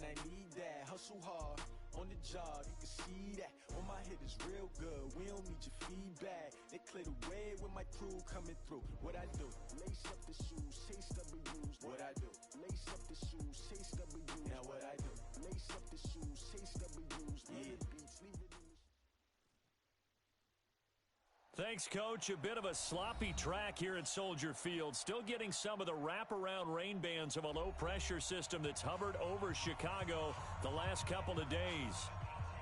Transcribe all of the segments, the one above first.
man, I need that. Hustle hard on the job, you can see that. All my hit is real good, we don't need your feedback. They clear the way with my crew coming through. What I do? Lace up the shoes, chase W's. What I do? Lace up the shoes, chase W's. Now what I do? Lace up the shoes, chase W's. Yeah. Beats, leave it loose. Thanks, Coach. A bit of a sloppy track here at Soldier Field. Still getting some of the wraparound rain bands of a low-pressure system that's hovered over Chicago the last couple of days.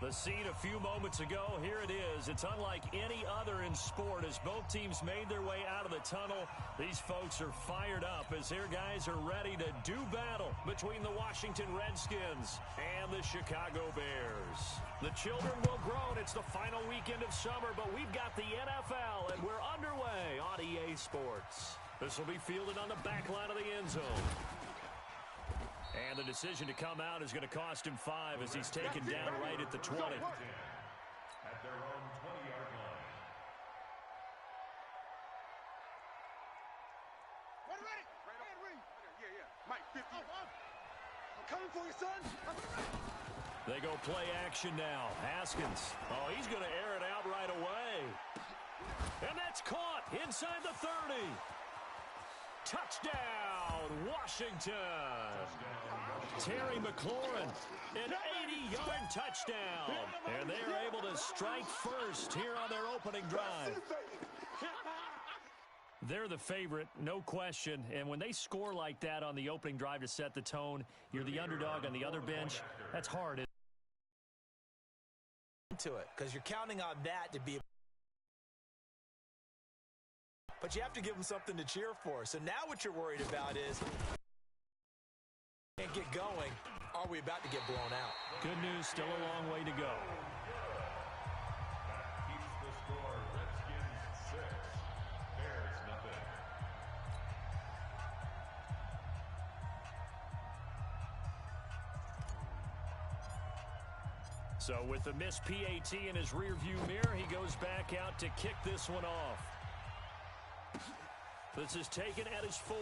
The scene a few moments ago, here it is. It's unlike any other in sport as both teams made their way out of the tunnel. These folks are fired up as their guys are ready to do battle between the Washington Redskins and the Chicago Bears. The children will groan. It's the final weekend of summer, but we've got the NFL, and we're underway on EA Sports. This will be fielded on the back line of the end zone. And the decision to come out is going to cost him 5 as he's taken down right at the 20. At their own 20-yard line. Ready. Yeah. Mike, 50. I'm coming for you, son. They go play action now. Haskins. Oh, he's going to air it out right away. And that's caught inside the 30. Touchdown, Washington. Terry McLaurin, an 80-yard touchdown. And they're able to strike first here on their opening drive. They're the favorite, no question. And when they score like that on the opening drive to set the tone, you're the underdog on the other bench. That's hard. To it, because you're counting on that to be. But you have to give them something to cheer for. So now what you're worried about is can't get going. Are we about to get blown out? Good news, still a long way to go. That keeps the score. Redskins 6, Bears nothing. So with the missed PAT in his rearview mirror, he goes back out to kick this one off. This is taken at his 4.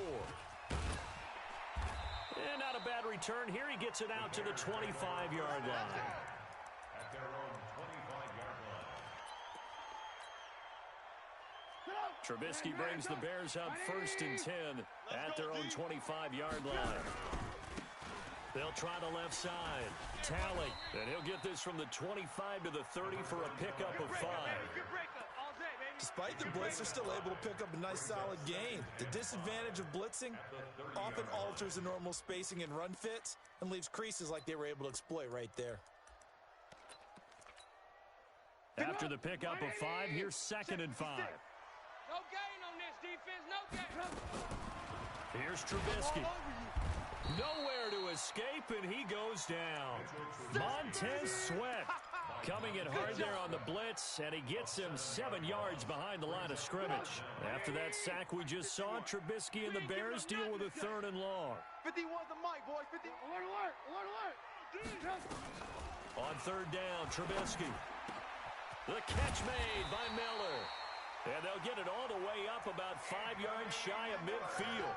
And not a bad return here. He gets it out to the 25-yard line. At their own 25-yard line. Trubisky brings the Bears up 1st and 10 at their own 25-yard line. They'll try the left side. Tally. And he'll get this from the 25 to the 30 for a pickup of 5. Despite the blitz, they're still able to pick up a nice solid gain. The disadvantage of blitzing often alters the normal spacing and run fits and leaves creases like they were able to exploit right there. After the pickup of 5, here's 2nd and 5. No gain on this defense, no gain. Here's Trubisky. Nowhere to escape, and he goes down. Montez Sweat coming in hard there on the blitz, and he gets him 7 yards behind the line of scrimmage. After that sack we just saw, Trubisky and the Bears deal with a 3rd and long. 51 the mic, boys. 50. Alert. On 3rd down, Trubisky. The catch made by Miller. And they'll get it all the way up about 5 yards shy of midfield.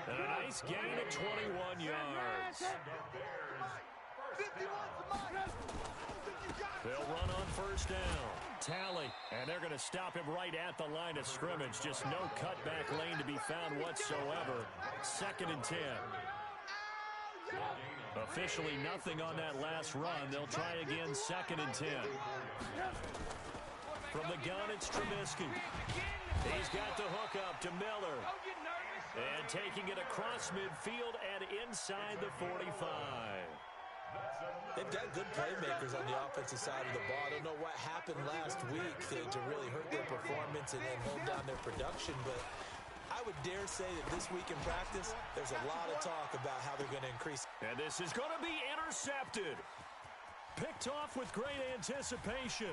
And a nice gain of 21 yards. They'll run on 1st down. Tally. And they're going to stop him right at the line of scrimmage. Just no cutback lane to be found whatsoever. 2nd and 10. Officially nothing on that last run. They'll try again 2nd and 10. From the gun, it's Trubisky. He's got the hook up to Miller. And taking it across midfield and inside the 45. They've got good playmakers on the offensive side of the ball. I don't know what happened last week to really hurt their performance and hold down their production, but I would dare say that this week in practice, there's a lot of talk about how they're going to increase. And this is going to be intercepted. Picked off with great anticipation.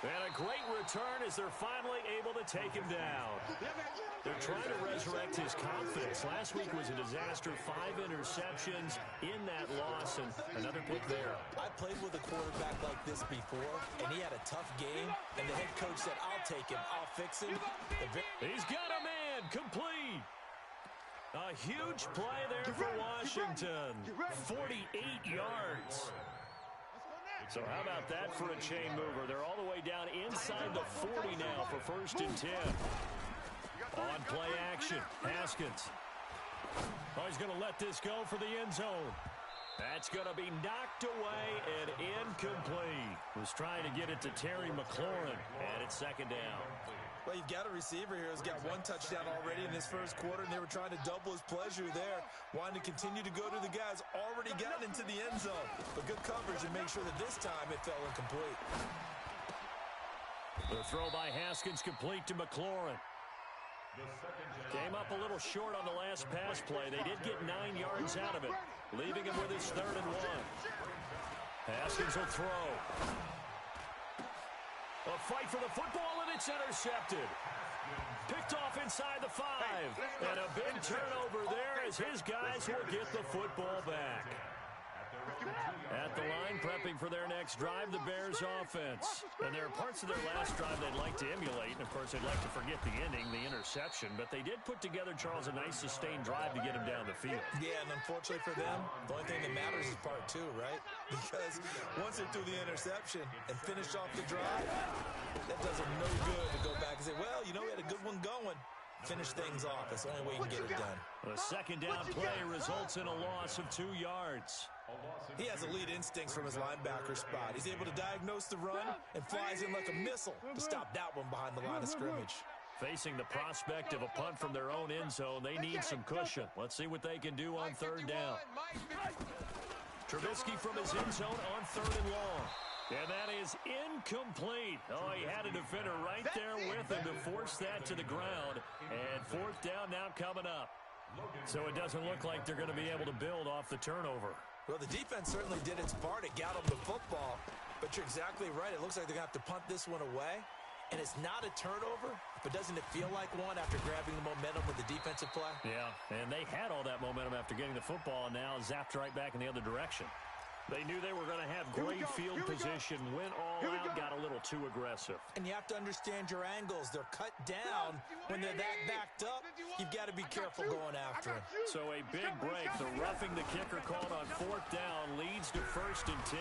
And a great return as they're finally able to take him down. They're trying to resurrect his confidence. Last week was a disaster. 5 interceptions in that loss, and another pick there. I played with a quarterback like this before, and he had a tough game, and the head coach said, I'll take him, I'll fix him. He's got a man, complete. A huge play there for Washington. 48 yards. So how about that for a chain mover? They're all the way down inside the 40 now for 1st and 10. On play action, Haskins. Oh, he's going to let this go for the end zone. That's going to be knocked away and incomplete. Was trying to get it to Terry McLaurin, and it's 2nd down. Well, you've got a receiver here who's got 1 touchdown already in this 1st quarter, and they were trying to double his pleasure there, wanting to continue to go to the guys already gotten into the end zone. But good coverage and make sure that this time it fell incomplete. The throw by Haskins complete to McLaurin. Came up a little short on the last pass play. They did get 9 yards out of it, leaving him with his 3rd and 1. Haskins will throw. A fight for the football, and it's intercepted. Picked off inside the 5. And a big turnover there as his guys will get the football back. At the line, prepping for their next drive, the Bears offense. And there are parts of their last drive they'd like to emulate. And, of course, they'd like to forget the ending, the interception. But they did put together, Charles, a nice sustained drive to get him down the field. Yeah, and unfortunately for them, the only thing that matters is part 2, right? Because once they threw the interception and finished off the drive, that does them no good to go back and say, well, you know, we had a good one going. Finish things off. That's the only way you can get it done. The 2nd down play results in a loss of 2 yards. He has elite instincts from his linebacker spot. He's able to diagnose the run and flies in like a missile to stop that one behind the line of scrimmage. Facing the prospect of a punt from their own end zone, they need some cushion. Let's see what they can do on 3rd down. Trubisky from his end zone on 3rd and long. And that is incomplete. Oh, he had a defender right there with him to force that to the ground. And 4th down now coming up. So it doesn't look like they're going to be able to build off the turnover. Well, the defense certainly did its part to get them the football. But you're exactly right. It looks like they're going to have to punt this one away. And it's not a turnover, but doesn't it feel like one after grabbing the momentum with the defensive play? Yeah, and they had all that momentum after getting the football, and now zapped right back in the other direction. They knew they were going to have great field position, went all out, got a little too aggressive. And you have to understand your angles. They're cut down. When they're that backed up, you've got to be careful going after him. So a big break. The roughing the kicker called on 4th down leads to 1st and 10.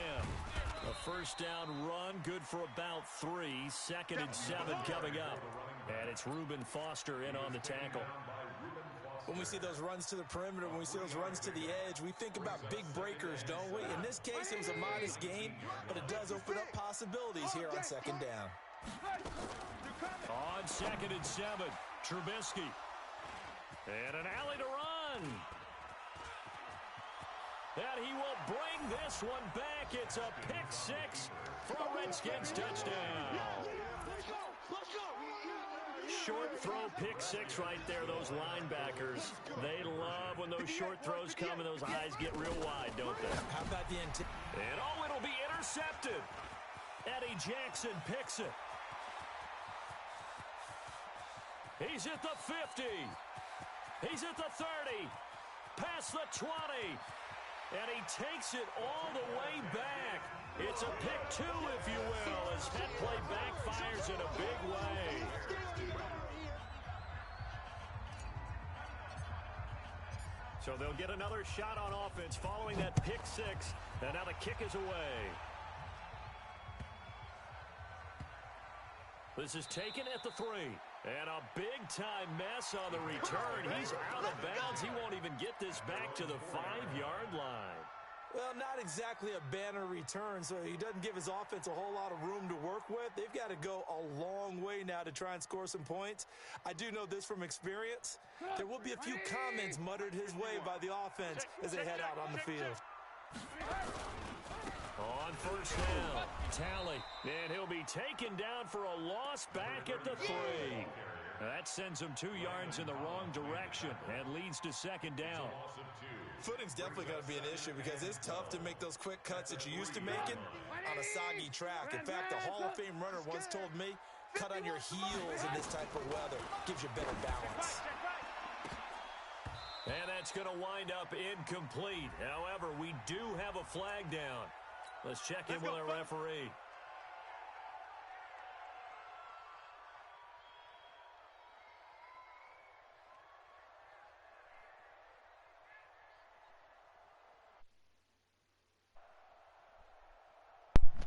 A 1st down run, good for about 3. 2nd and 7 coming up. And it's Reuben Foster in on the tackle. When we see those runs to the perimeter, when we see those runs to the edge, we think about big breakers, don't we? In this case, it was a modest gain, but it does open up possibilities here on 2nd down. On 2nd and 7, Trubisky. And an alley to run. And he will bring this one back. It's a pick 6 for a Redskins touchdown. Short throw, pick 6 right there. Those linebackers, they love when those short throws come and those eyes get real wide, don't they? How about the intent? And oh, it'll be intercepted. Eddie Jackson picks it. He's at the 50. He's at the 30. Past the 20. And he takes it all the way back. It's a pick 2, if you will, as that play backfires in a big way. So they'll get another shot on offense following that pick 6. And now the kick is away. This is taken at the 3. And a big-time mess on the return. He's out of bounds. He won't even get this back to the 5-yard line. Well, not exactly a banner return, so he doesn't give his offense a whole lot of room to work with. They've got to go a long way now to try and score some points. I do know this from experience. There will be a few comments muttered his way by the offense as they head out on the field. On 1st down, Talley, and he'll be taken down for a loss back at the 3. That sends him 2 yards in the wrong direction and leads to 2nd down. Footing's definitely going to be an issue because it's tough to make those quick cuts that you're used to making on a soggy track. In fact, a Hall of Fame runner once told me, cut on your heels in this type of weather. Gives you better balance. And that's going to wind up incomplete. However, we do have a flag down. Let's check in with our referee.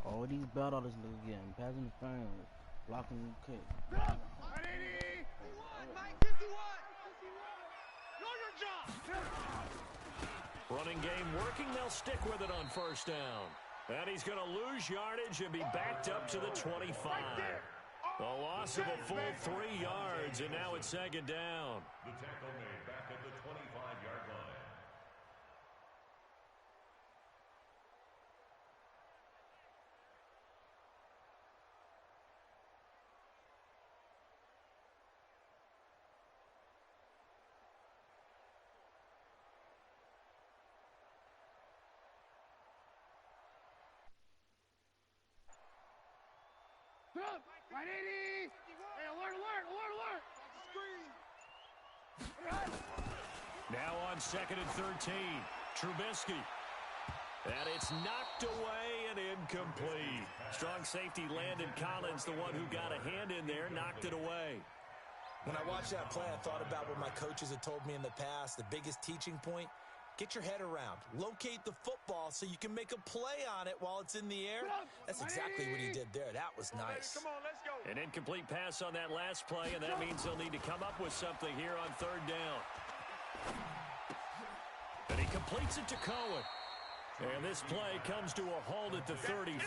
All these battles look again. Passing the frame, blocking the kick. 51, Mike, 51. Know your job. Running game working. They'll stick with it on first down. And he's going to lose yardage and be backed up to the 25. A loss of a full 3 yards, and now it's second down. The tackle made back at the 25-yard line. Right, 80. Hey, alert. Screen. Now on second and 13, Trubisky. And it's knocked away and incomplete. Strong safety Landon Collins, the one who got a hand in there, knocked it away. When I watched that play, I thought about what my coaches had told me in the past. The biggest teaching point, get your head around. Locate the football so you can make a play on it while it's in the air. That's exactly what he did there. That was nice. Come on, let's go. An incomplete pass on that last play, and that means they'll need to come up with something here on third down. And he completes it to Cohen. And this play comes to a halt at the 33,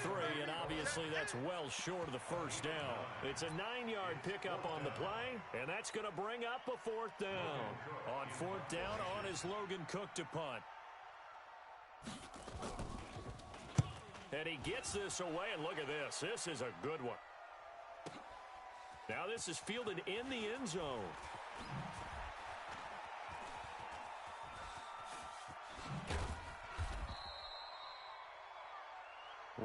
and obviously that's well short of the first down. It's a 9-yard pickup on the play, and that's going to bring up a fourth down. On fourth down, on is Logan Cook to punt. And he gets this away, and look at this. This is a good one. Now this is fielded in the end zone.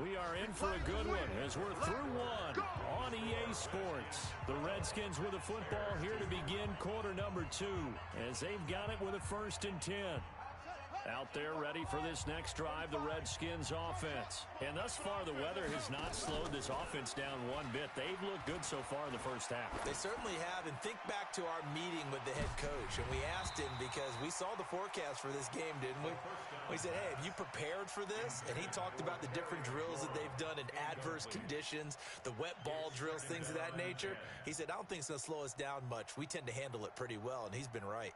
We are in for a good one as we're through one on EA Sports. The Redskins with the football here to begin quarter number 2 as they've got it with a 1st and 10. Out there ready for this next drive, the Redskins offense. And thus far, the weather has not slowed this offense down one bit. They've looked good so far in the first half. They certainly have, and think back to our meeting with the head coach, and we asked him because we saw the forecast for this game, didn't we? We said, hey, have you prepared for this? And he talked about the different drills that they've done in adverse conditions, the wet ball drills, things of that nature. He said, I don't think it's going to slow us down much. We tend to handle it pretty well, and he's been right.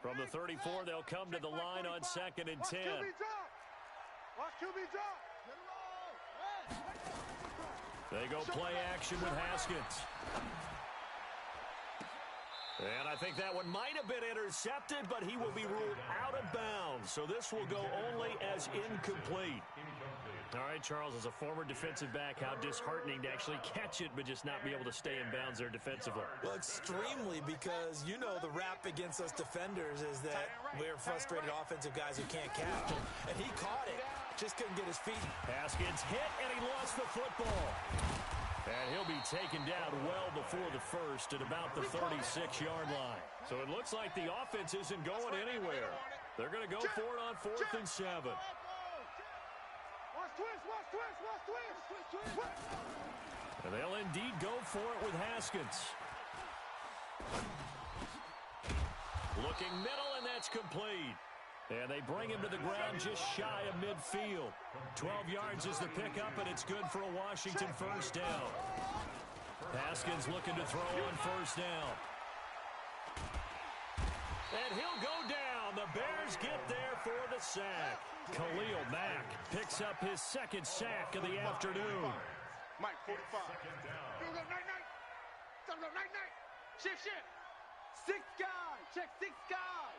From the 34, they'll come to the line on 2nd and 10. Watch QB drop. They go play action with Haskins. And I think that one might have been intercepted, but he will be ruled out of bounds. So this will go only as incomplete. All right, Charles, as a former defensive back, how disheartening to actually catch it but just not be able to stay in bounds there defensively. Well, extremely, because you know the rap against us defenders is that we're frustrated offensive guys who can't catch. And he caught it, just couldn't get his feet. Haskins hit, and he lost the football. And he'll be taken down well before the first at about the 36-yard line. So it looks like the offense isn't going anywhere. They're going to go for it on 4th and 7. Watch twist. And they'll indeed go for it with Haskins. Looking middle, and that's complete. And they bring him to the ground just shy of midfield. 12 yards is the pickup, and it's good for a Washington first down. Haskins looking to throw on first down. And he'll go down. The Bears get there for the sack. Khalil Mack picks up his 2nd sack of the afternoon. Mike, 45. Night. Night. Shift. 6 guy. Check 6 guy.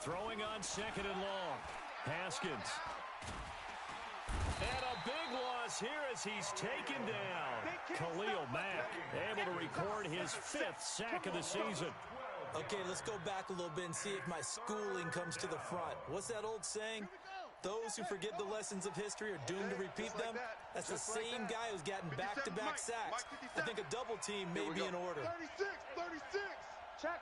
Throwing on 2nd and long. Haskins. And a big loss here as he's taken down. Khalil Mack able to record his 5th sack of the season. Okay, let's go back a little bit and see if my schooling comes to the front. What's that old saying? Those who forget the lessons of history are doomed to repeat them. That's the same guy who's gotten back-to-back sacks. I think a double team may be in order. 36. Check.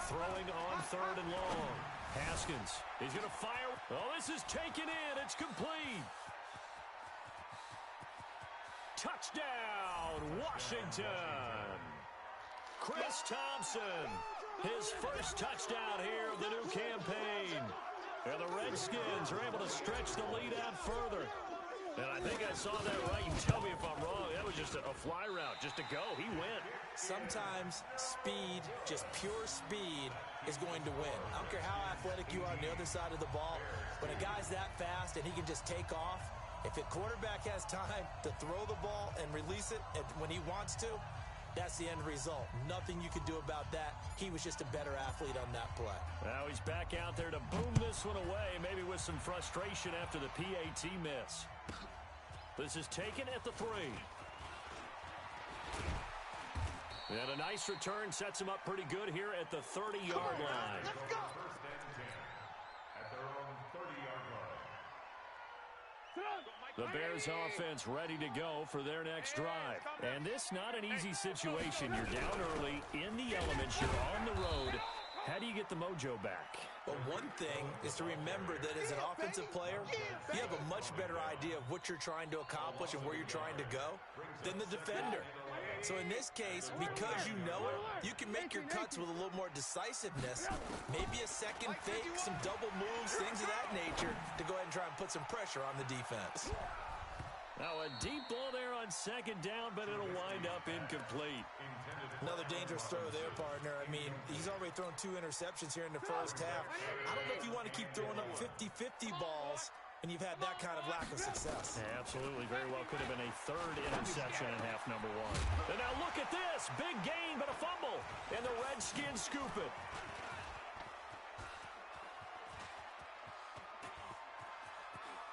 Throwing on 3rd and long. Haskins. He's going to fire. Oh, this is taken in. It's complete. Touchdown, Washington. Chris Thompson His first touchdown here of the new campaign. And the Redskins are able to stretch the lead out further. And I think I saw that right. You tell me if I'm wrong. That was just a fly route, just to go. He went. Sometimes speed, just pure speed, is going to win. I don't care how athletic you are on the other side of the ball. When a guy's that fast and he can just take off, if a quarterback has time to throw the ball and release it when he wants to, that's the end result. Nothing you could do about that. He was just a better athlete on that play. Now he's back out there to boom this one away, maybe with some frustration after the PAT miss. This is taken at the 3. And a nice return sets him up pretty good here at the 30-yard line. Let's go. First and 10 at their own 30-yard line. The Bears offense ready to go for their next drive. And this not an easy situation. You're down early, in the elements, you're on the road. How do you get the mojo back? But one thing is to remember that as an offensive player, you have a much better idea of what you're trying to accomplish and where you're trying to go than the defender. So in this case, because you know it, you can make your cuts with a little more decisiveness, maybe a second fake, some double moves, things of that nature, to go ahead and try and put some pressure on the defense. Now a deep ball there on second down, but it'll wind up incomplete. Another dangerous throw there, partner. I mean, he's already thrown 2 interceptions here in the first half. I don't know if you want to keep throwing up 50-50 balls and you've had that kind of lack of success. Yeah, absolutely. Very well could have been a 3rd interception in half number 1. And now look at this. Big gain, but a fumble. And the Redskins scoop it.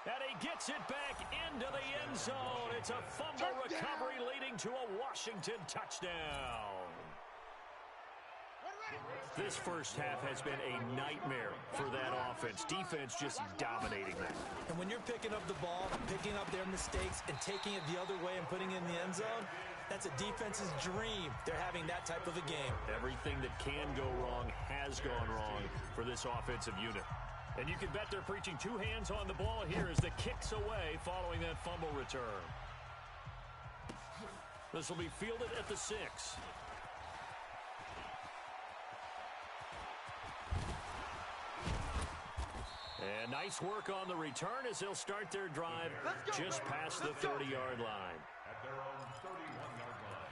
And he gets it back into the end zone. It's a fumble recovery leading to a Washington touchdown. This first half has been a nightmare for that offense. Defense just dominating that. And when you're picking up the ball, picking up their mistakes, and taking it the other way and putting it in the end zone, that's a defense's dream. They're having that type of a game. Everything that can go wrong has gone wrong for this offensive unit. And you can bet they're preaching 2 hands on the ball here as the kick's away following that fumble return. This will be fielded at the 6. And nice work on the return as they'll start their drive just past the 30-yard line. At their own 31-yard line.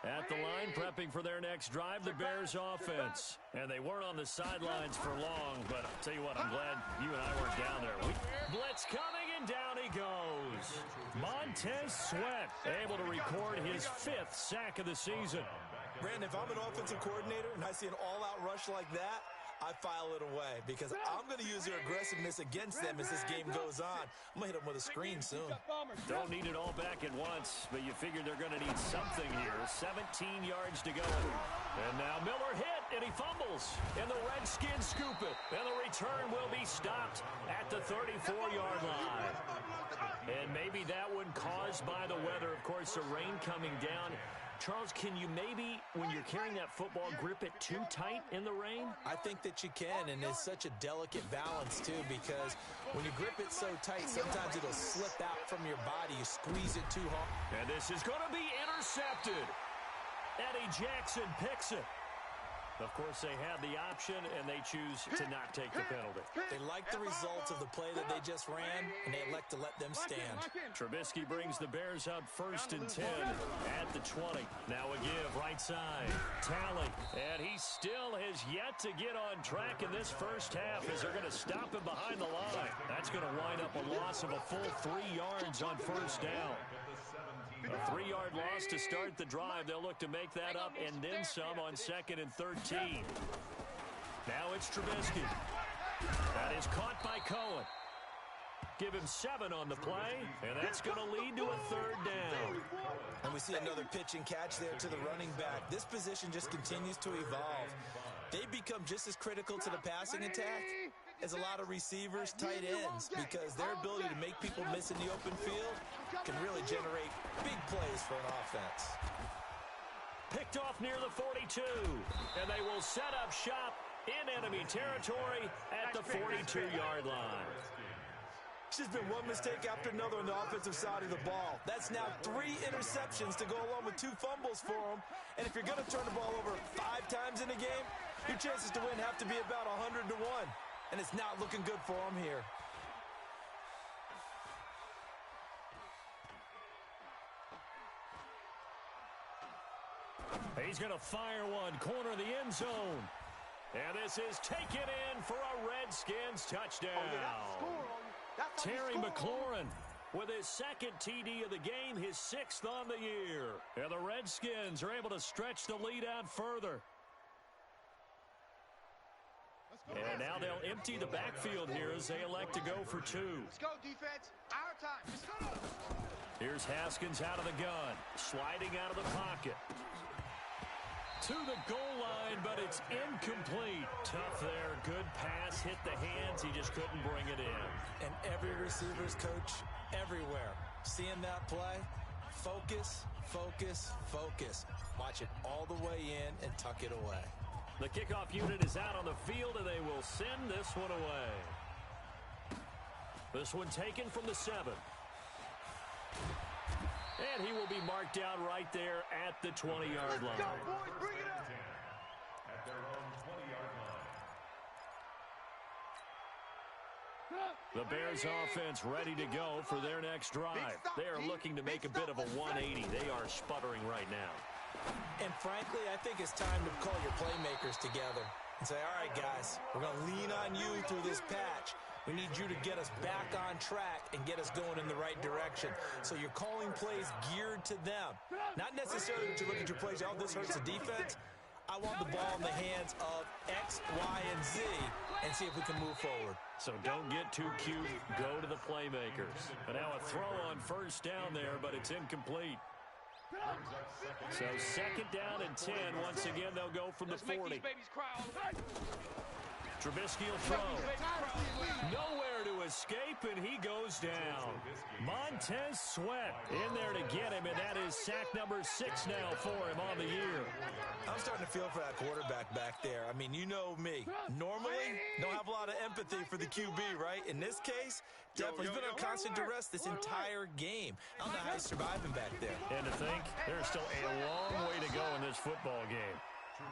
At the line, prepping for their next drive, the Bears offense. And they weren't on the sidelines for long, but I'll tell you what, I'm glad you and I weren't down there. Blitz coming, and down he goes. Montez Sweat able to record his 5th sack of the season. Brandon, if I'm an offensive coordinator and I see an all-out rush like that, I file it away because I'm going to use their aggressiveness against them as this game goes on. I'm going to hit them with a screen soon. Don't need it all back at once, but you figure they're going to need something here. 17 yards to go. And now Miller hit, and he fumbles. And the Redskins scoop it. And the return will be stopped at the 34-yard line. And maybe that one caused by the weather. Of course, the rain coming down. Charles, can you maybe, when you're carrying that football, grip it too tight in the rain? I think that you can, and it's such a delicate balance, too, because when you grip it so tight, sometimes it'll slip out from your body. You squeeze it too hard. And this is going to be intercepted. Eddie Jackson picks it. Of course, they have the option, and they choose to not take the penalty. They like the results of the play that they just ran, and they elect to let them stand. Trubisky brings the Bears out 1st and 10 at the 20. Now a give, right side. Talley, and he still has yet to get on track in this first half as they're going to stop him behind the line. That's going to wind up a loss of a full 3 yards on first down. A 3-yard loss to start the drive. They'll look to make that up and then some on 2nd and 13. Now it's Trubisky. That is caught by Cohen. Give him 7 on the play, and that's going to lead to a 3rd down. And we see another pitch and catch there to the running back. This position just continues to evolve. They become just as critical to the passing attack as a lot of receivers, tight ends, because their ability to make people miss in the open field can really generate big plays for an offense. Picked off near the 42, and they will set up shop in enemy territory at the 42-yard line. It's just been one mistake after another on the offensive side of the ball. That's now 3 interceptions to go along with 2 fumbles for him. And if you're going to turn the ball over 5 times in a game, your chances to win have to be about 100 to 1. And it's not looking good for him here. He's going to fire one, corner of the end zone. And this is taken in for a Redskins touchdown. Terry McLaurin with his 2nd TD of the game, his 6th on the year. And the Redskins are able to stretch the lead out further. And now they'll empty the backfield here as they elect to go for 2. Let's go, defense. Our time. Let's go. Here's Haskins out of the gun, sliding out of the pocket. To the goal line, but it's incomplete. Tough there. Good pass. Hit the hands. He just couldn't bring it in. And every receiver's coach everywhere. Seeing that play, focus, focus, focus. Watch it all the way in and tuck it away. The kickoff unit is out on the field, and they will send this one away. This one taken from the 7. And he will be marked down right there at the 20-yard line. Go, boys, bring it up. At their own 20-yard line. The Bears offense ready to go for their next drive. They are looking to make a bit of a 180. They are sputtering right now. And frankly, I think it's time to call your playmakers together and say, all right, guys, we're going to lean on you through this patch. We need you to get us back on track and get us going in the right direction. So you're calling plays geared to them. Not necessarily that you look at your plays, oh, this hurts the defense. I want the ball in the hands of X, Y, and Z and see if we can move forward. So don't get too cute. Go to the playmakers. And now a throw on first down there, but it's incomplete. So 2nd down and 10. Once again, they'll go from the 40. Make these babies cry all the time. Trubisky will throw. Nowhere to escape, and he goes down. Montez Sweat in there to get him, and that is sack number 6 now for him on the year. I'm starting to feel for that quarterback back there. I mean, you know me. Normally, don't have a lot of empathy for the QB, right? In this case, definitely he's been on constant duress this entire game. I don't know how he's surviving back there. And to think, there's still a long way to go in this football game.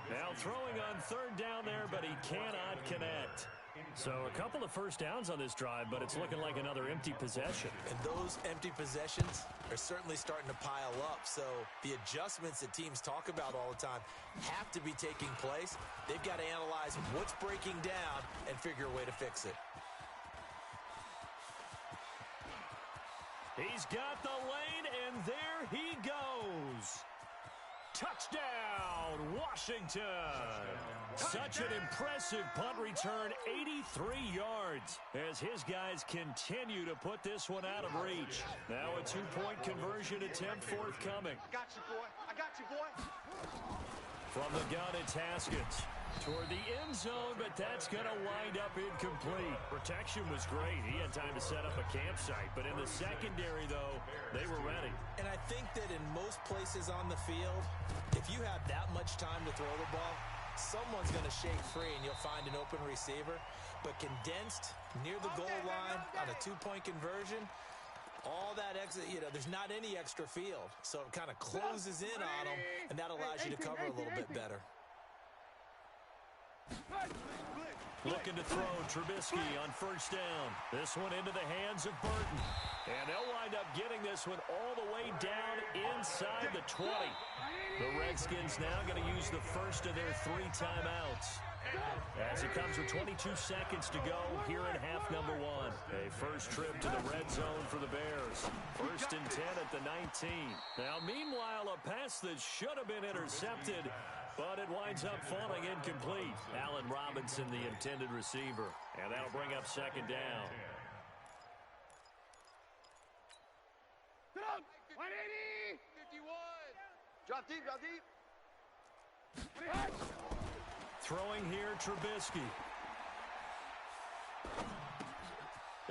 Now throwing on 3rd down there, but he cannot connect. So a couple of first downs on this drive, but it's looking like another empty possession. And those empty possessions are certainly starting to pile up. So the adjustments that teams talk about all the time have to be taking place. They've got to analyze what's breaking down and figure a way to fix it. He's got the lane, and there he goes. Touchdown, Washington. Such an impressive punt return, 83 yards, as his guys continue to put this one out of reach. Now a 2-point conversion attempt forthcoming. I got you, boy. I got you, boy. From the gun, it's Haskins. Toward the end zone, but that's going to wind up incomplete. Protection was great. He had time to set up a campsite, but in the secondary, though, they were ready. And I think that in most places on the field, if you have that much time to throw the ball, someone's going to shake free and you'll find an open receiver. But condensed near the goal line on a 2-point conversion, all that exit, there's not any extra field. So it kind of closes in on them, and that allows you to cover a little bit better. Looking to throw Trubisky on first down. This one into the hands of Burton. And they'll wind up getting this one all the way down inside the 20. The Redskins now going to use the first of their 3 timeouts. As it comes with 22 seconds to go here in half number 1. A first trip to the red zone for the Bears. 1st and 10 at the 19. Now, meanwhile, a pass that should have been intercepted, but it winds up falling incomplete. Allen Robinson, the intended receiver. And that'll bring up 2nd down. 180! 51! Drop deep, drop deep. Throwing here, Trubisky.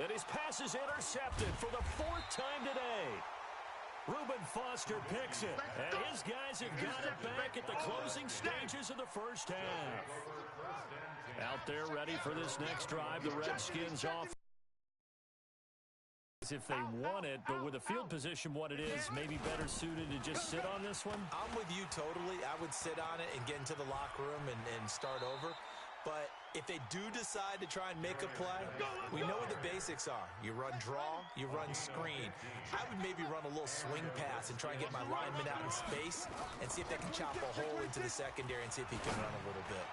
And his pass is intercepted for the 4th time today. Reuben Foster picks it, and his guys have got it back at the closing stages of the first half. Out there ready for this next drive, the Redskins off. if they want it, but with the field position what it is, maybe better suited to just sit on this one? I'm with you totally. I would sit on it and get into the locker room and start over. But if they do decide to try and make a play, we know what the basics are. You run draw, you run screen. I would maybe run a little swing pass and try and get my lineman out in space and see if they can chop a hole into the secondary and see if he can run a little bit.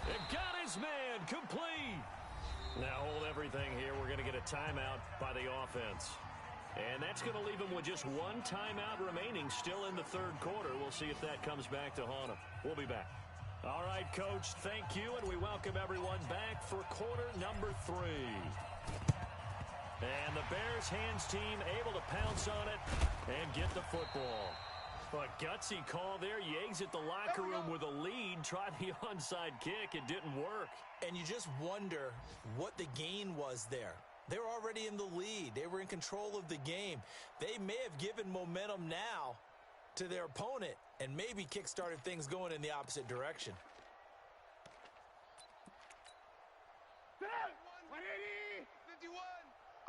It got his man complete. Now hold everything here. We're going to get a timeout by the offense. And that's going to leave him with just one timeout remaining still in the third quarter. We'll see if that comes back to haunt him. We'll be back. All right, Coach, thank you, and we welcome everyone back for quarter number 3. And the Bears hands team able to pounce on it and get the football. A gutsy call there. You exit the locker room with a lead. Try the onside kick. It didn't work. And you just wonder what the gain was there. They were already in the lead. They were in control of the game. They may have given momentum now to their opponent and maybe kick-started things going in the opposite direction. 180! 51!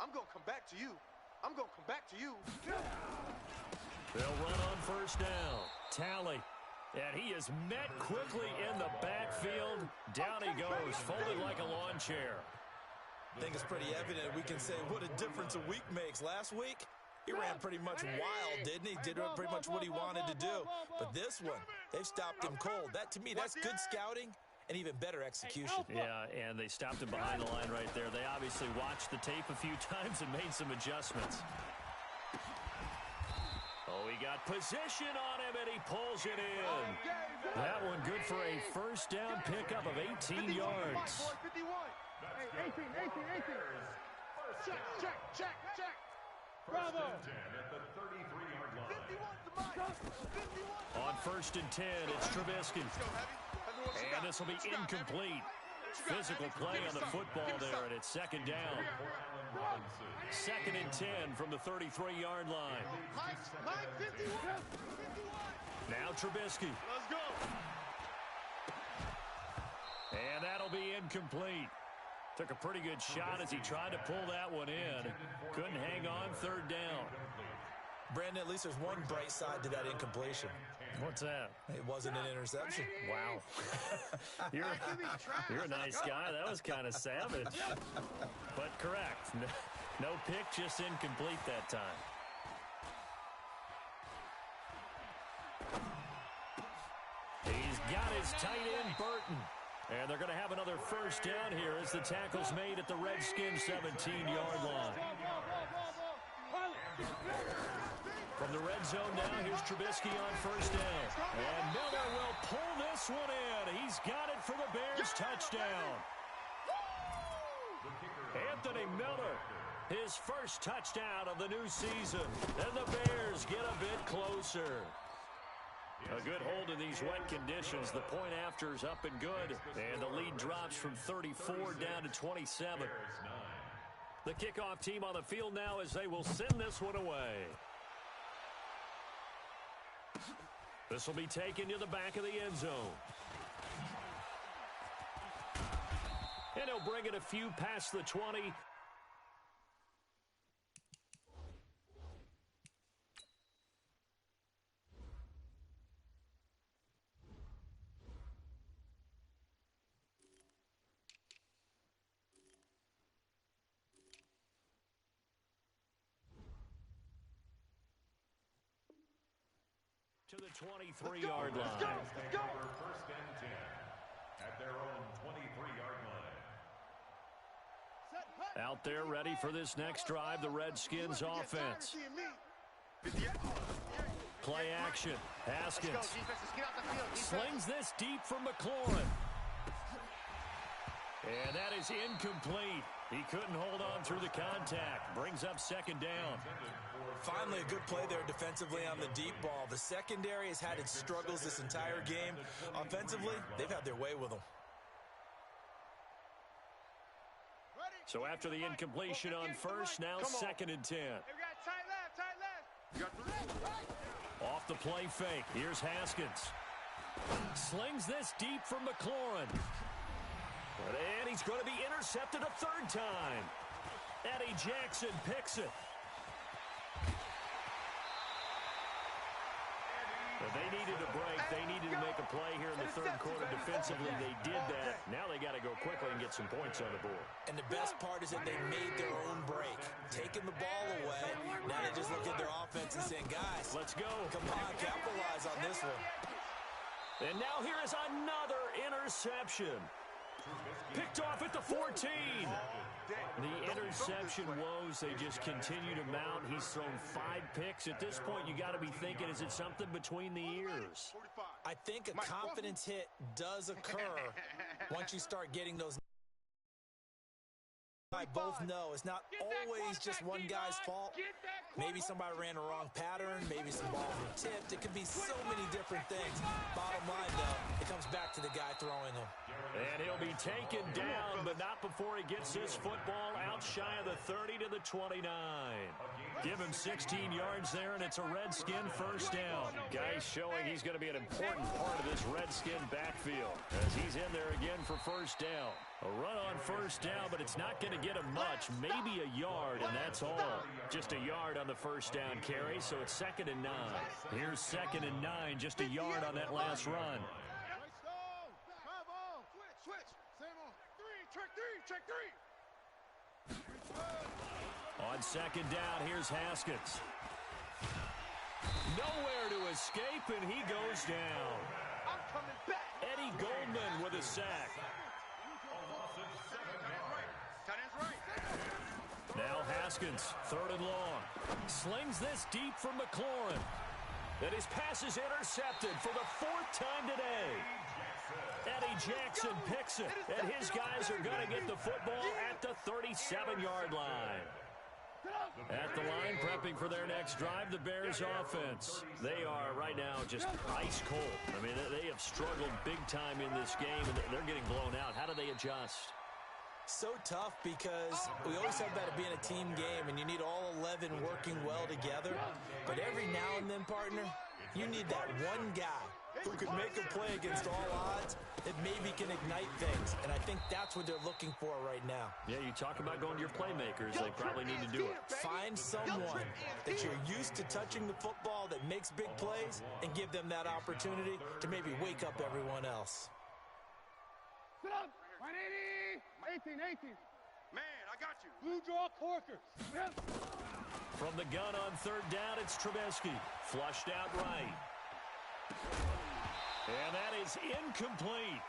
I'm going to come back to you. I'm going to come back to you. They'll run on first down. Tally. And he is met quickly in the backfield. Down he goes, folded like a lawn chair. I think it's pretty evident we can say what a difference a week makes. Last week, he ran pretty much wild, didn't he? Did pretty much what he wanted to do. But this one, they've stopped him cold. That, to me, that's good scouting and even better execution. Yeah, and they stopped him behind the line right there. They obviously watched the tape a few times and made some adjustments. Oh, he got position on him, and he pulls it in. That one good for a first down pickup of 18 yards. 51. Hey, 18. Check. Bravo. First and 10 at the 33-yard line. 51. On first and 10, it's Trubisky. And this will be incomplete. Physical play on the football there, and it's second down. Second and 10 from the 33-yard line. Mike, 51. Now Trubisky. Let's go. And that'll be incomplete. Took a pretty good shot as he tried to pull that one in. Couldn't hang on, third down. Brandon, at least there's one bright side to that incompletion. What's that? It wasn't an interception. Wow. You're a nice guy. That was kind of savage. But correct. No pick, just incomplete that time. He's got his tight end, Burton. And they're going to have another first down here as the tackle's made at the Redskins' 17-yard line. From the red zone now, here's Trubisky on first down. And Miller will pull this one in. He's got it for the Bears' touchdown. Anthony Miller, his first touchdown of the new season. And the Bears get a bit closer. A good hold in these wet conditions. The point after is up and good. And the lead drops from 34 down to 27. The kickoff team on the field now as they will send this one away. This will be taken to the back of the end zone. And he'll bring it a few past the 20. To the 23-yard line. First and 10 at their own 23-yard line. Out there ready for this next drive, the Redskins offense. Play action. Haskins slings this deep from McLaurin. And that is incomplete. He couldn't hold on through the contact. Brings up second down. Finally, a good play there defensively on the deep ball. The secondary has had its struggles this entire game. Offensively, they've had their way with them. So after the incompletion on first, now second and 10. Tight left. Off the play fake. Here's Haskins. Slings this deep from McLaurin. And he's going to be intercepted a third time. Eddie Jackson picks it. They needed a break. They needed to make a play here in the third quarter defensively. They did that. Now they got to go quickly and get some points on the board. And the best part is that they made their own break. Taking the ball away. Now they just look at their offense and saying, guys, let's go. Come on, capitalize on this one. And now here is another interception. Picked off at the 14. The interception woes, they just continue to mount. He's thrown 5 picks. At this point, you got to be thinking, is it something between the ears? I think a confidence hit does occur once you start getting those. I both know it's not always just one guy's fault. Maybe somebody ran a wrong pattern. Maybe some balls were tipped. It could be so many different things. Bottom line, though, it comes back to the guy throwing them. And he'll be taken down, but not before he gets this football out shy of the 30 to the 29. Give him 16 yards there, and it's a Redskin first down. Guy showing he's going to be an important part of this Redskin backfield as he's in there again for first down. A run on first down, but it's not going to get him much, maybe a yard, and that's all. Just a yard on the first down carry, so it's 2nd and 9. Here's 2nd and 9, just a yard on that last run. On 2nd down, here's Haskins. Nowhere to escape, and he goes down. Eddie Goldman with a sack. Now Haskins, 3rd and long. Slings this deep from McLaurin. And his pass is intercepted for the 4th time today. Eddie Jackson picks it, and his guys are going to get the football at the 37-yard line. At the line, prepping for their next drive, the Bears offense. They are right now just ice cold. I mean, they have struggled big time in this game, and they're getting blown out. How do they adjust? So tough because we always said about it being a team game, and you need all 11 working well together. But every now and then, partner, you need that one guy who could make a play against all odds that maybe can ignite things. And I think that's what they're looking for right now. Yeah, you talk about going to your playmakers. They probably need to do it. Find someone that you're used to touching the football that makes big plays and give them that opportunity to maybe wake up everyone else. 180. 18. Man, I got you. Blue draw Corker. From the gun on 3rd down, it's Trubisky. Flushed out right. And that is incomplete.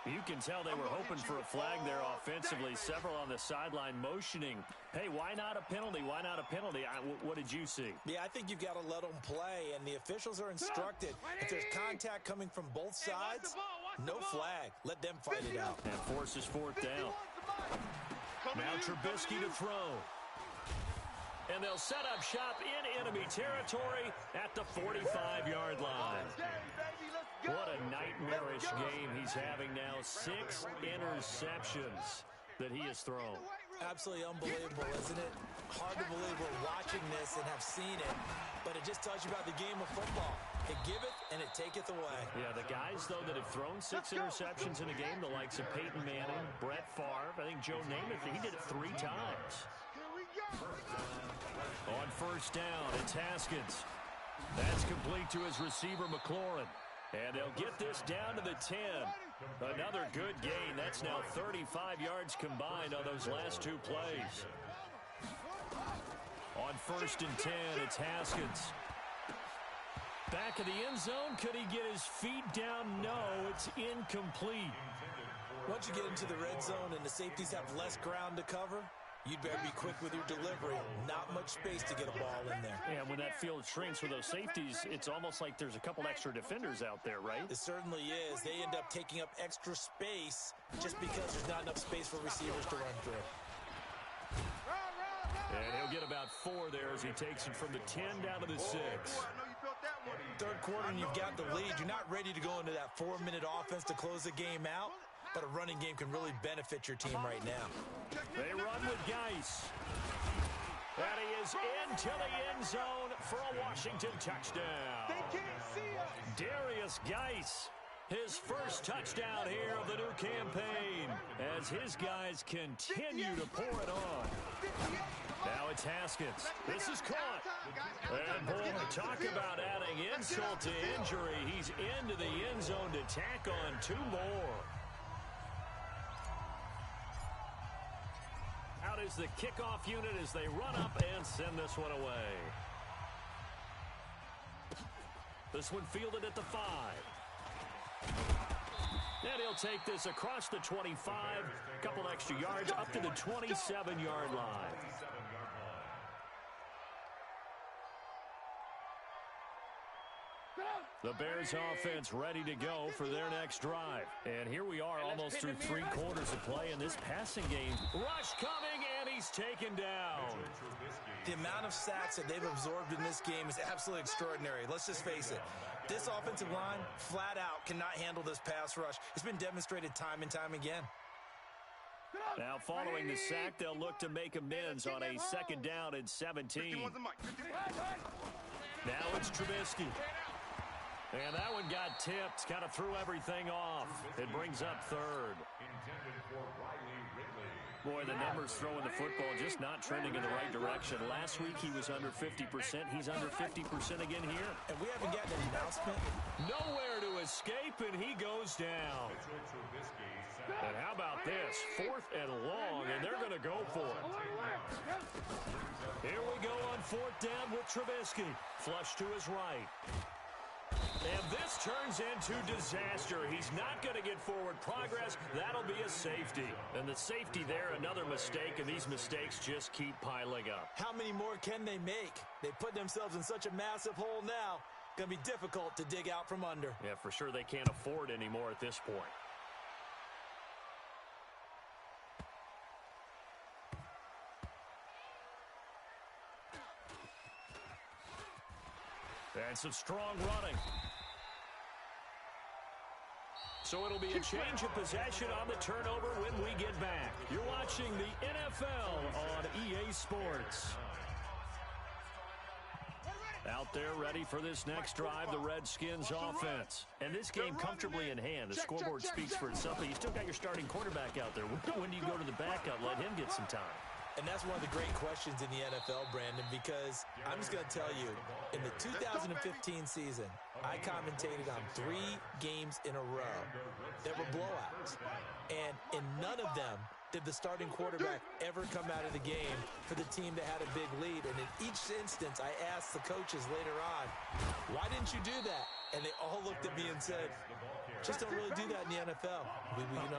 You can tell they were hoping for a flag there offensively. Several on the sideline motioning. Hey, why not a penalty? Why not a penalty? What did you see? Yeah, I think you've got to let them play, and the officials are instructed. If there's contact coming from both sides, no flag. Let them fight it out. And forces 4th down. Now Trubisky to throw. And they'll set up shop in enemy territory at the 45-yard line. What a nightmarish game he's having now. 6 interceptions that he has thrown. Absolutely unbelievable, isn't it? Hard to believe we're watching this and have seen it, but it just tells you about the game of football. It giveth and it taketh away. Yeah, the guys, though, that have thrown 6 interceptions in a game, the likes of Peyton Manning, Brett Favre, I think Joe Namath, he did it 3 times. On 1st down, it's Haskins. That's complete to his receiver, McLaurin. And they'll get this down to the 10. Another good gain. That's now 35 yards combined on those last 2 plays. On 1st and 10, it's Haskins. Back of the end zone. Could he get his feet down? No, it's incomplete. Once you get into the red zone and the safeties have less ground to cover, you'd better be quick with your delivery. Not much space to get a ball in there. Yeah, when that field shrinks with those safeties, it's almost like there's a couple extra defenders out there, right? It certainly is. They end up taking up extra space just because there's not enough space for receivers to run through. And he'll get about 4 there as he takes it from the 10 down to the 6. Third quarter and you've got the lead. You're not ready to go into that 4-minute offense to close the game out, but a running game can really benefit your team right now. They run with Geis. And he is into the end zone for a Washington touchdown. They can't see us. Darius Geis, his first touchdown here of the new campaign as his guys continue to pour it on. it's Haskins. This is caught. And boy, talk about adding insult to injury. He's into the end zone to tack on 2 more. Out is the kickoff unit as they run up and send this one away. This one fielded at the 5. And he'll take this across the 25, a couple extra yards up to the 27-yard line. The Bears offense ready to go for their next drive. And here we are almost through 3 quarters of play in this passing game. Rush coming, and he's taken down. The amount of sacks that they've absorbed in this game is absolutely extraordinary. Let's just face it. This offensive line, flat out, cannot handle this pass rush. It's been demonstrated time and time again. Now, following the sack, they'll look to make amends on a 2nd down and 17. Now it's Trubisky. And that one got tipped, kind of threw everything off. It brings up 3rd. Boy, the numbers throwing the football just not trending in the right direction. Last week he was under 50%. He's under 50% again here. And we haven't gotten an announcement. Nowhere to escape, and he goes down. And how about this? 4th and long, and they're going to go for it. Here we go on 4th down with Trubisky. Flush to his right. And this turns into disaster. He's not going to get forward progress. That'll be a safety. And the safety there, another mistake, and these mistakes just keep piling up. How many more can they make? They put themselves in such a massive hole now. Going to be difficult to dig out from under. Yeah, for sure they can't afford any more at this point. And some strong running. So it'll be a change of possession on the turnover when we get back. You're watching the NFL on EA Sports. Out there ready for this next drive, the Redskins offense. And this game comfortably in hand. The scoreboard speaks for itself, but you still got your starting quarterback out there. When do you go to the backup, let him get some time? And that's one of the great questions in the NFL, Brandon, because I'm just going to tell you, in the 2015 season, I commentated on 3 games in a row that were blowouts. And in none of them did the starting quarterback ever come out of the game for the team that had a big lead. And in each instance, I asked the coaches later on, why didn't you do that? And they all looked at me and said, just don't really do that in the NFL.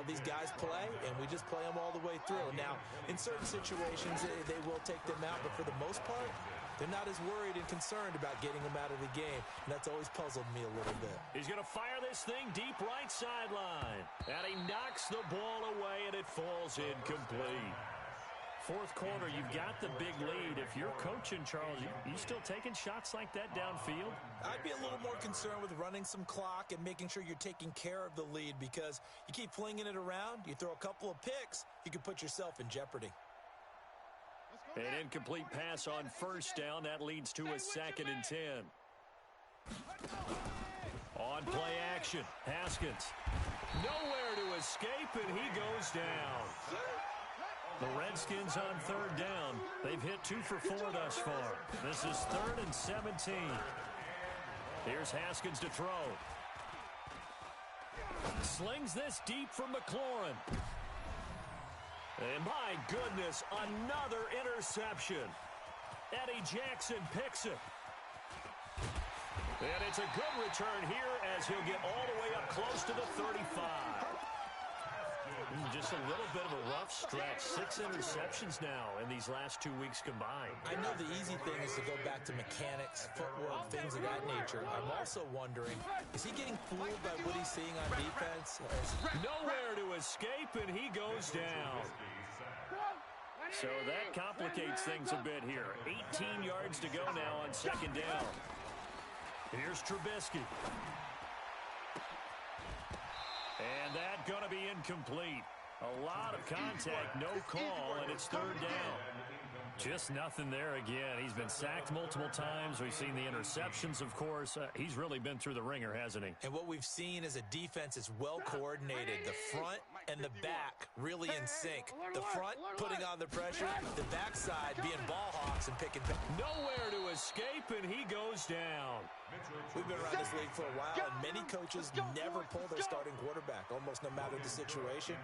These guys play, and we just play them all the way through. Now, in certain situations, they will take them out, but for the most part, they're not as worried and concerned about getting them out of the game. And that's always puzzled me a little bit. He's going to fire this thing deep right sideline. And he knocks the ball away, and it falls incomplete. 4th quarter, you've got the big lead. If you're coaching, Charles, you still taking shots like that downfield? I'd be a little more concerned with running some clock and making sure you're taking care of the lead, because you keep flinging it around, you throw a couple of picks, you can put yourself in jeopardy. An incomplete pass on 1st down. That leads to a 2nd and 10. On play action, Haskins. Nowhere to escape, and he goes down. The Redskins on 3rd down. They've hit 2 for 4 thus far. This is 3rd and 17. Here's Haskins to throw. Slings this deep from McLaurin. And my goodness, another interception. Eddie Jackson picks it. And it's a good return here as he'll get all the way up close to the 35. Just a little bit of a rough stretch. 6 interceptions now in these last 2 weeks combined. I know the easy thing is to go back to mechanics, footwork, things of that nature. I'm also wondering, is he getting fooled by what he's seeing on defense? Nowhere to escape, and he goes down. So that complicates things a bit here. 18 yards to go now on 2nd down. Here's Trubisky. And that's going to be incomplete. A lot of contact, no call, and it's 3rd down. Just nothing there again. He's been sacked multiple times. We've seen the interceptions, of course. He's really been through the ringer, hasn't he? And what we've seen is a defense is well coordinated. The front and the back really in sync. The front putting on the pressure, the backside being ball hawk some pick and pass. Nowhere to escape, and he goes down. We've been around this league for a while, and many coaches never pull their starting quarterback, almost no matter the situation.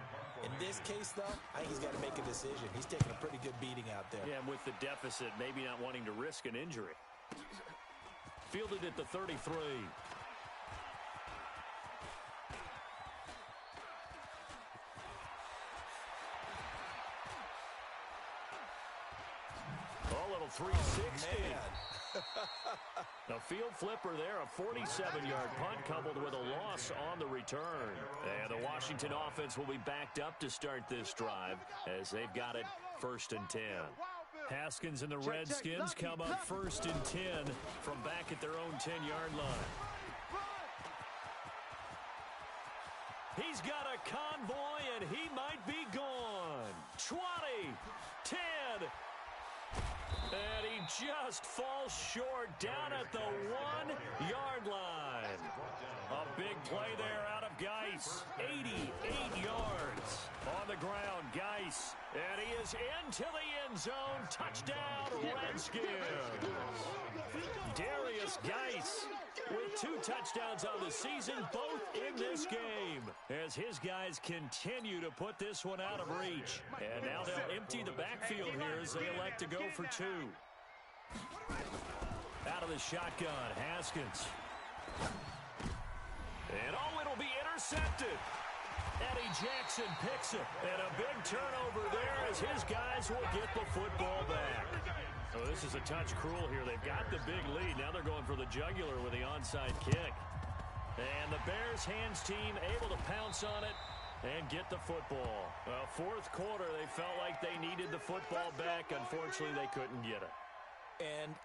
In this case, though, I think he's got to make a decision. He's taking a pretty good beating out there. Yeah, with the deficit, maybe not wanting to risk an injury. Fielded at the 33. A little 360. A field flipper there, a 47-yard punt coupled with a loss on the return. And the Washington offense will be backed up to start this drive as they've got it 1st and 10. Haskins and the Redskins come up 1st and 10 from back at their own 10-yard line. He's got a convoy, and he might be gone. 20, 10, and he just falls short down at the 1-yard line. A big play there out of Geis. 88 yards on the ground. Geis, and he is into the end zone. Touchdown, Redskins. Darius Geis with 2 touchdowns on the season, both in this game, as his guys continue to put this one out of reach. And now they'll empty the backfield here as they elect to go for 2. Out of the shotgun, Haskins. And it'll be intercepted. Eddie Jackson picks it. And a big turnover there as his guys will get the football back. Oh, this is a touch cruel here. They've got the big lead. Now they're going for the jugular with the onside kick. And the Bears hands team able to pounce on it and get the football. Well, 4th quarter, they felt like they needed the football back. Unfortunately, they couldn't get it. And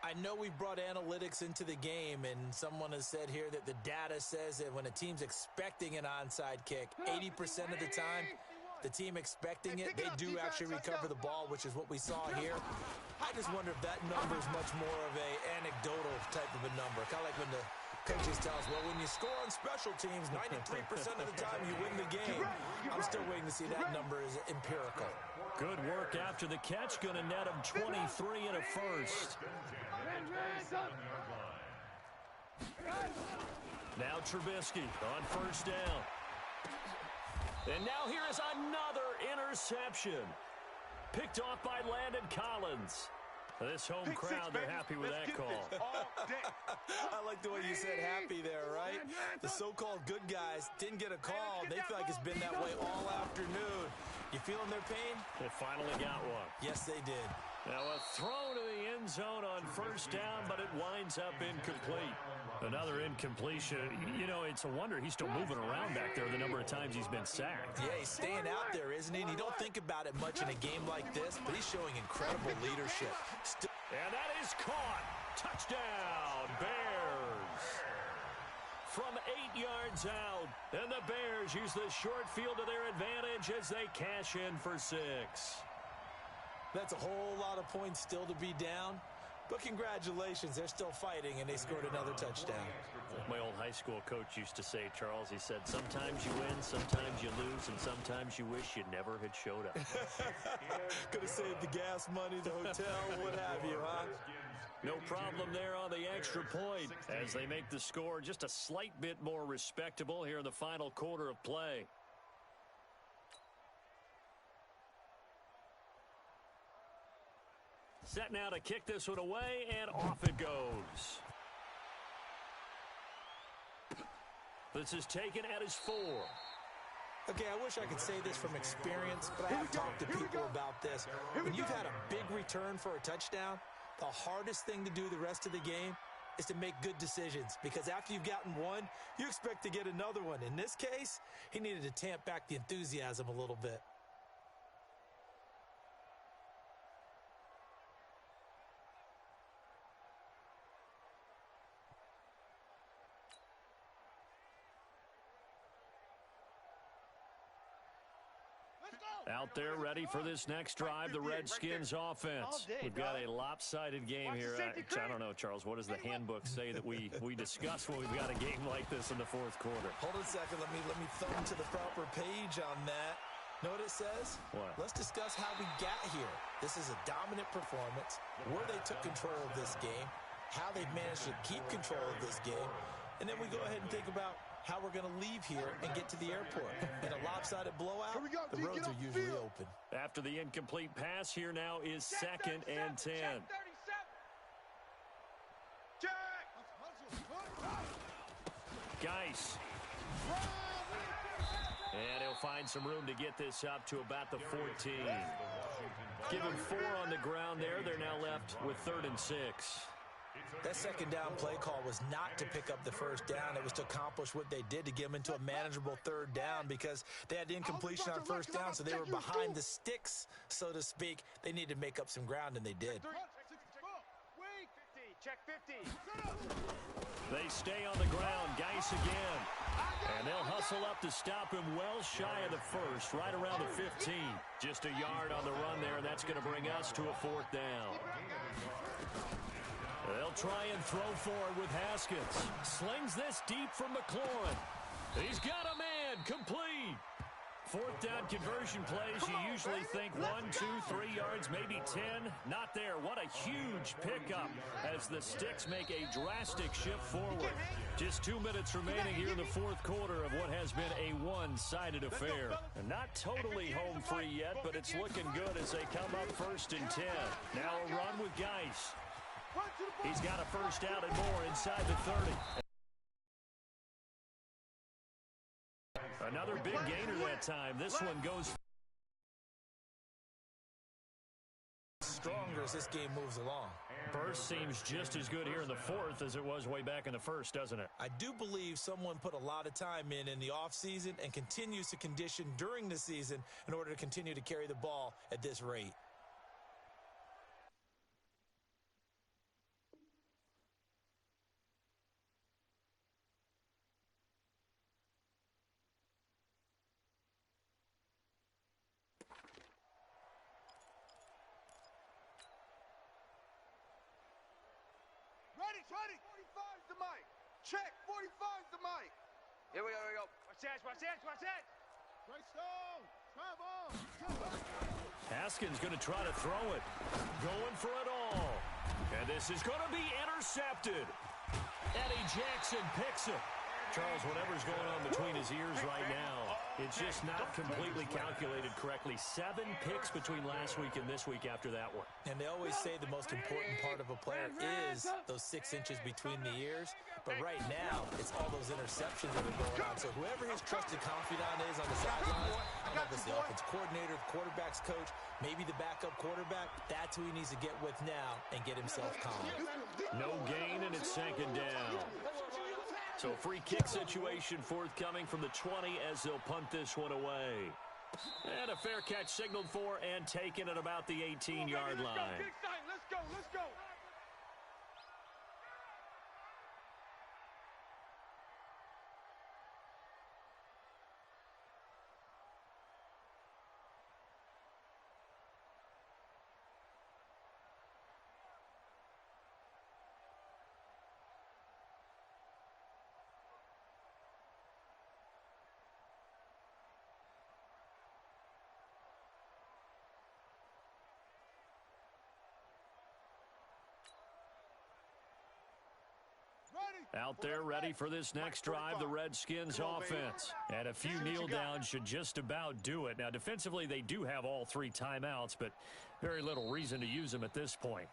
I know we've brought analytics into the game, and someone has said here that the data says that when a team's expecting an onside kick, 80% of the time, the team expecting it, they do actually recover the ball, which is what we saw here. I just wonder if that number is much more of a anecdotal type of a number. Kind of like when the coaches tell us, well, when you score on special teams, 93% of the time you win the game. I'm still waiting to see that number is empirical. Good work after the catch. Going to net him 23 and a first. Now Trubisky on 1st down. And now here is another interception. Picked off by Landon Collins. This home crowd, they're happy with that call. I like the way you said happy there, right? The so-called good guys didn't get a call. They feel like it's been that way all afternoon. You feeling their pain? They finally got one. Yes, they did. Now a throw to the end zone on 1st down, but it winds up incomplete. Another incompletion. You know, it's a wonder he's still moving around back there the number of times he's been sacked. Yeah, he's staying out there, isn't he? And you don't think about it much in a game like this, but he's showing incredible leadership. And that is caught. Touchdown, Bears. From 8 yards out, and the Bears use the short field to their advantage as they cash in for 6. That's a whole lot of points still to be down. But congratulations, they're still fighting, and they scored another touchdown. My old high school coach used to say, Charles, he said, sometimes you win, sometimes you lose, and sometimes you wish you never had showed up. Could have saved the gas money, the hotel, what have you, huh? No problem there on the extra point as they make the score just a slight bit more respectable here in the final quarter of play. Set now to kick this one away, and off it goes. This is taken at his 4. Okay, I wish I could say this from experience, but I have talked to people about this. When you've had a big return for a touchdown, the hardest thing to do the rest of the game is to make good decisions, because after you've gotten one, you expect to get another one. In this case, he needed to tamp back the enthusiasm a little bit. Out there ready for this next drive, the Redskins offense. We've got a lopsided game here. I don't know, Charles, what does the handbook say that we discuss when we've got a game like this in the 4th quarter? Hold on a second. Let me thumb to the proper page on that. Know what it says? What? Let's discuss how we got here. This is a dominant performance, where they took control of this game, how they've managed to keep control of this game, and then we go ahead and think about how we're going to leave here and get to the airport. In a lopsided blowout, the roads are usually open. After the incomplete pass, here now is 2nd and 10. Geis. And he'll find some room to get this up to about the 14. Give him 4 on the ground there. They're now left with 3rd and 6. That second down play call was not to pick up the first down. It was to accomplish what they did, to get them into a manageable 3rd down, because they had incompletion on 1st down, so they were behind the sticks, so to speak. They needed to make up some ground, and they did. Check 50. They stay on the ground. Geis again. And they'll hustle up to stop him well shy of the 1st, right around the 15. Just a yard on the run there, and that's going to bring us to a 4th down. They'll try and throw forward with Haskins. Slings this deep from McLaurin. He's got a man. Complete. 4th down conversion plays, you usually think 1, 2, 3 yards, maybe 10. Not there. What a huge pickup as the Sticks make a drastic shift forward. Just 2 minutes remaining here in the 4th quarter of what has been a one-sided affair. And not totally home free yet, but it's looking good as they come up 1st and 10. Now a run with Geis. He's got a 1st down and more inside the 30. Another big gainer that time. This one goes stronger as this game moves along. Burst seems just as good here in the 4th as it was way back in the 1st, doesn't it? I do believe someone put a lot of time in the offseason and continues to condition during the season in order to continue to carry the ball at this rate. Ready. 45's the mic. Check. 45's the mic. Here we go. Watch that. Greystone. Travel. Haskins going to try to throw it. Going for it all. And this is going to be intercepted. Eddie Jackson picks it. Charles, whatever's going on between his ears right now, it's just not completely calculated correctly. 7 picks between last week and this week after that one. And they always say the most important part of a player is those 6 inches between the ears. But right now, it's all those interceptions that are going on. So whoever his trusted confidant is on the sidelines, I don't know if it's the offensive coordinator, the quarterback's coach, maybe the backup quarterback, that's who he needs to get with now and get himself calm. No gain, and it's 2nd down. So free kick situation forthcoming from the 20 as they'll punt this one away. And a fair catch signaled for and taken at about the 18-yard line. Let's go. Out there ready for this next drive, the Redskins offense. And a few kneel downs should just about do it. Now, defensively, they do have all 3 timeouts, but very little reason to use them at this point.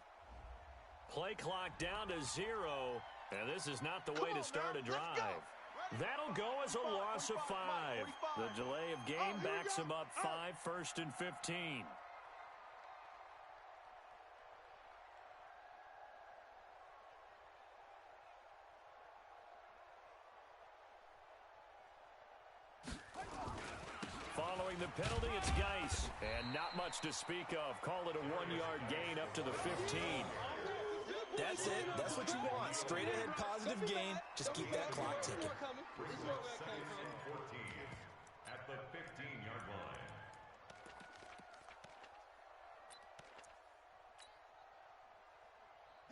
Play clock down to 0, and this is not the way to start a drive. That'll go as a loss of 5. The delay of game backs them up 5, 1st and 15. Following the penalty, it's Geis. And not much to speak of. Call it a 1-yard gain up to the 15. That's it. That's what you want. Straight ahead positive gain. Just keep that clock ticking. At the 15-yard line.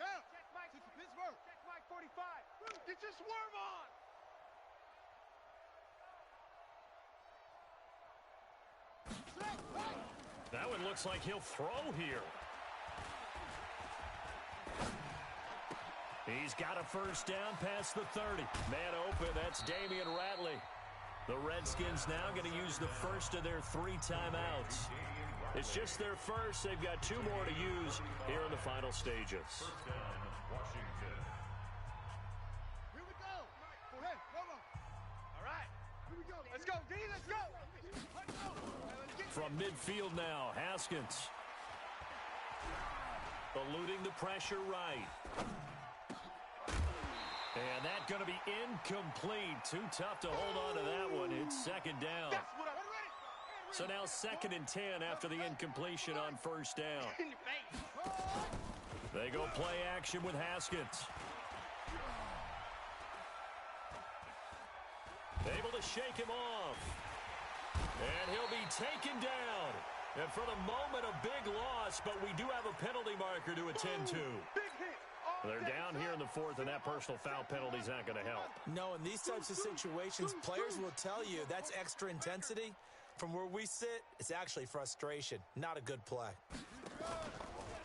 Down. Check Mike. Pittsburgh. Check Mike 45. Get your swerve on. That one looks like he'll throw here. He's got a first down past the 30. Man open, that's Damian Ratley. The Redskins now going to use the first of their 3 timeouts. It's just their first. They've got 2 more to use here in the final stages. First down, Washington. Here we go. Go ahead. All right. Here we go. Let's go, D. Let's go. From midfield now, Haskins. Eluding the pressure right. And that's going to be incomplete. Too tough to hold on to that one. It's second down. So now 2nd and 10 after the incompletion on first down. They go play action with Haskins. Able to shake him off. And he'll be taken down. And for the moment, a big loss, but we do have a penalty marker to attend to. They're down here in the 4th, and that personal foul penalty is not going to help. No, in these types of situations, players will tell you that's extra intensity. From where we sit, it's actually frustration. Not a good play.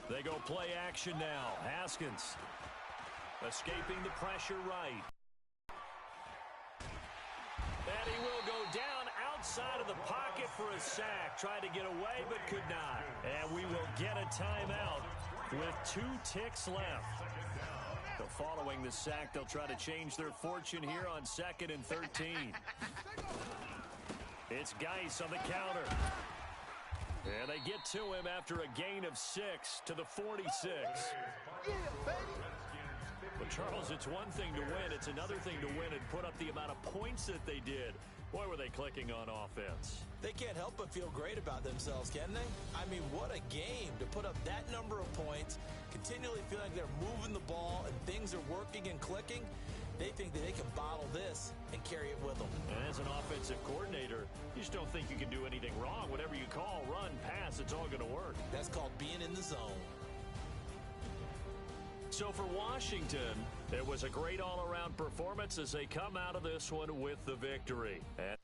They go play action now. Haskins escaping the pressure right. And he will go down outside of the pocket for a sack. Tried to get away, but could not. And we will get a timeout with 2 ticks left. So following the sack, they'll try to change their fortune here on 2nd and 13. It's Geis on the counter. And they get to him after a gain of 6 to the 46. But Charles, it's one thing to win. It's another thing to win and put up the amount of points that they did. Boy, were they clicking on offense. They can't help but feel great about themselves, can they? I mean, what a game to put up that number of points, continually feeling like they're moving the ball and things are working and clicking. They think that they can bottle this and carry it with them. And as an offensive coordinator, you just don't think you can do anything wrong. Whatever you call, run, pass, it's all going to work. That's called being in the zone. So for Washington, it was a great all-around performance as they come out of this one with the victory. And